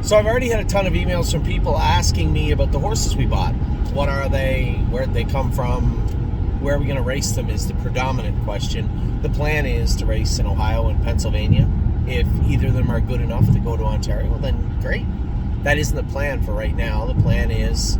So I've already had a ton of emails from people asking me about the horses we bought. What are they? Where did they come from? Where are we going to race them is the predominant question. The plan is to race in Ohio and Pennsylvania. If either of them are good enough to go to Ontario, then great. That isn't the plan for right now. The plan is,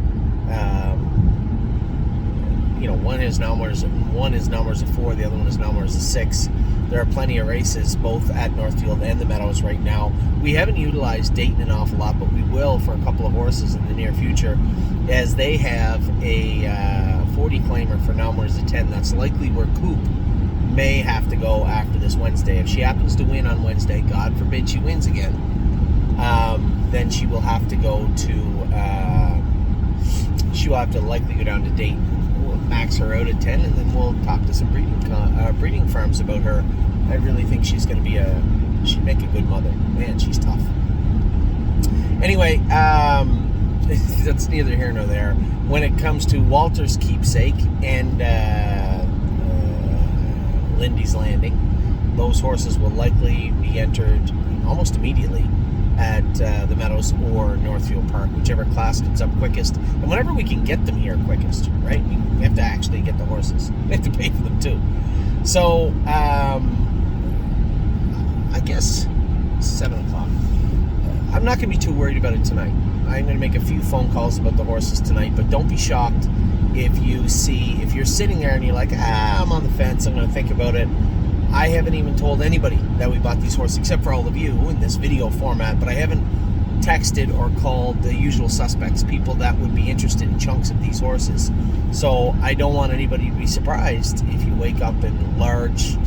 one is numbers of 4, the other one is numbers of 6. There are plenty of races both at Northfield and the Meadows right now. We haven't utilized Dayton an awful lot, but we will for a couple of horses in the near future, as they have a 40 claimer for numbers of 10. That's likely where Coop may have to go after this Wednesday. If she happens to win on Wednesday, God forbid she wins again, then she will have to go to, she will have to likely go down to Dayton. We'll max her out at 10, and then we'll talk to some breeding farms about her. I really think she's going to be she'd make a good mother. Man, she's tough. Anyway, that's neither here nor there. When it comes to Walter's Keepsake and Lindy's Landing, those horses will likely be entered almost immediately at the Meadows or Northfield Park, whichever class comes up quickest, and whenever we can get them here quickest, right? We have to actually get the horses. We have to pay for them too. So, I guess 7 o'clock. I'm not going to be too worried about it tonight. I'm going to make a few phone calls about the horses tonight, but don't be shocked if you're sitting there and you're like, I'm on the fence, I'm going to think about it. I haven't even told anybody that we bought these horses, except for all of you in this video format, but I haven't texted or called the usual suspects, people that would be interested in chunks of these horses. So I don't want anybody to be surprised if you wake up and large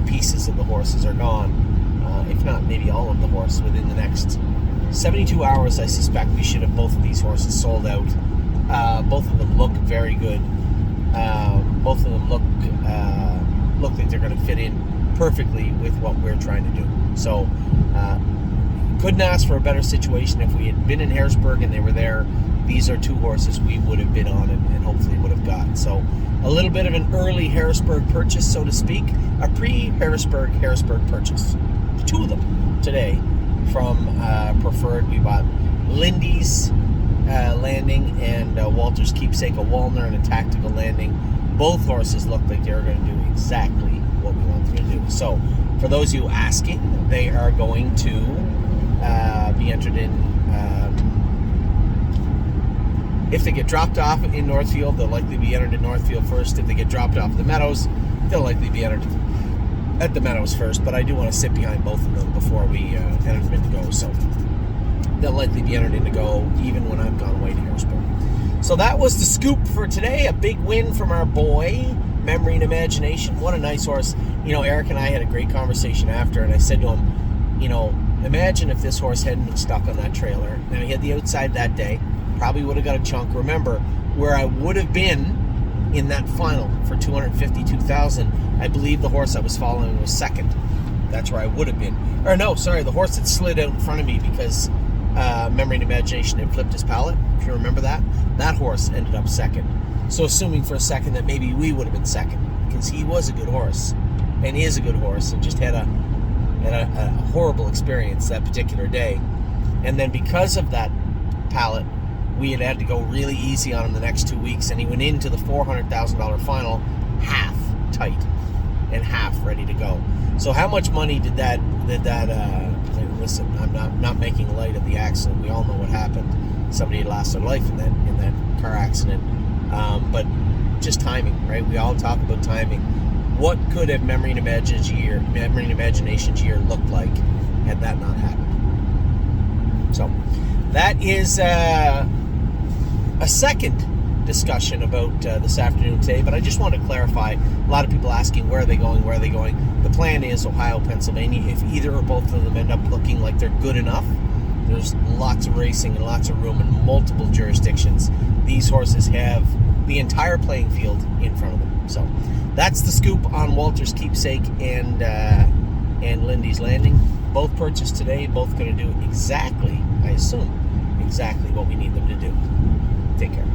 pieces of the horses are gone. If not, maybe all of the horse within the next 72 hours. I suspect we should have both of these horses sold out. Both of them look very good. Both of them look like they're going to fit in perfectly with what we're trying to do. So couldn't ask for a better situation. If we had been in Harrisburg and they were there, these are two horses we would have been on and hopefully would have got. So a little bit of an early Harrisburg purchase, so to speak, a pre-Harrisburg purchase. Two of them today from Preferred. We bought Lindy's Landing and Walter's Keepsake, a Walner and a Tactical Landing. Both horses look like they're going to do exactly what we want them to do. So for those of you asking, they are going to be entered in. If they get dropped off in Northfield, they'll likely be entered in Northfield first. If they get dropped off at the Meadows, they'll likely be entered at the Meadows first. But I do want to sit behind both of them before we enter them into go. So they'll likely be entered into go even when I've gone away to Harrisburg. So that was the scoop for today. A big win from our boy, Memory and Imagination. What a nice horse. Eric and I had a great conversation after, and I said to him, imagine if this horse hadn't been stuck on that trailer. Now, he had the outside that day. Probably would have got a chunk. Remember, where I would have been in that final for $252,000, I believe the horse I was following was second. That's where I would have been. Or no, sorry, the horse that slid out in front of me because Memory and Imagination had flipped his pallet, if you remember that. That horse ended up second. So assuming for a second that maybe we would have been second, because he was a good horse, and is a good horse, and just had a horrible experience that particular day. And then because of that pallet, we had to go really easy on him the next 2 weeks, and he went into the $400,000 final half tight and half ready to go. So how much money did that listen, I'm not making light of the accident. We all know what happened. Somebody had lost their life in that car accident. But just timing, right? We all talk about timing. What could have Memory and Imagination's year looked like had that not happened? So that is a second discussion about this afternoon today, but I just want to clarify. A lot of people asking where are they going. The plan is Ohio, Pennsylvania. If either or both of them end up looking like they're good enough, there's lots of racing and lots of room in multiple jurisdictions. These horses have the entire playing field in front of them. So that's the scoop on Walter's Keepsake and Lindy's Landing. Both purchased today, both going to do exactly, I assume, exactly what we need them to do. Take care.